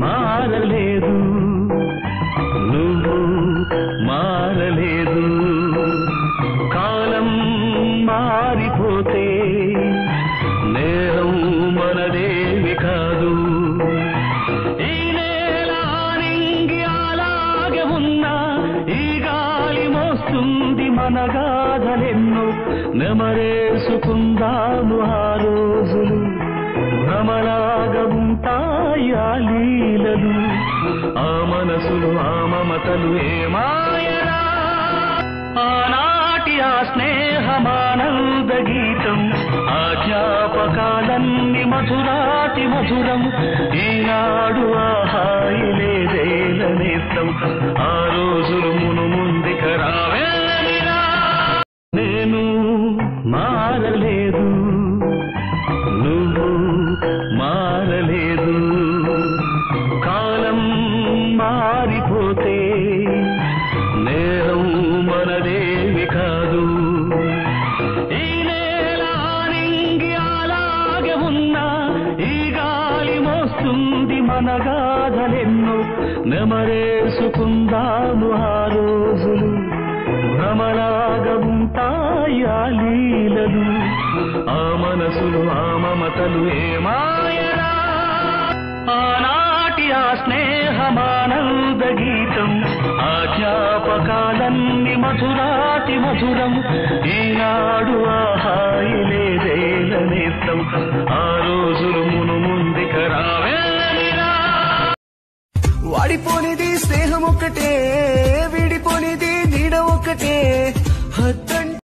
మారలేదు నువ్వు మారలేదు కాలం మారిపోతే నేరం మనదేవి కాదు ఈ నేల నింగి అలాగే ఉన్నా ఈ గాలి మోస్తుంది మన గాథలెన్నో నెమరేసుకుందాము ఆ రోజులు భ్రమలాగా ఉంటాయి ఆ లీలలు ఆ మనసులు ఆ మమతలు ఏమాయరా ఆనాటి ఆ స్నేహమానంద గీతం ఆ జ్ఞాపకాలన్నీ మధురాతి మధురం ఈనాడు ఆ హాయి లేదేల నేస్తం ఆ రోజులు మును ముందుక రావేరా నేను మారలేదు నువ్వు మారలేదు కాలం మారిపోతే నేరం మనదేవి కాదు ఈ నేల నింగి అలాగే ఉన్నా ఈ గాలి మోస్తుంది మన గాథలెన్నో నెమరేసుకుందాము ఆ రోజులు భ్రమలాగా ఉంటాయి ఆ లీలలు ఆ మనసులు ఆ మమతలు ఏమాయరా ఆనాటి ఆ స్నేహమానంద గీతం ఆ జ్ఞాపకాలన్నీ మధురాతి మధురం ఈనాడు ఆ హాయి లేదేల నేస్తం ఆ రోజులు మును ముందుక రావేరా వాడిపోనిది స్నేహం ఒక్కటే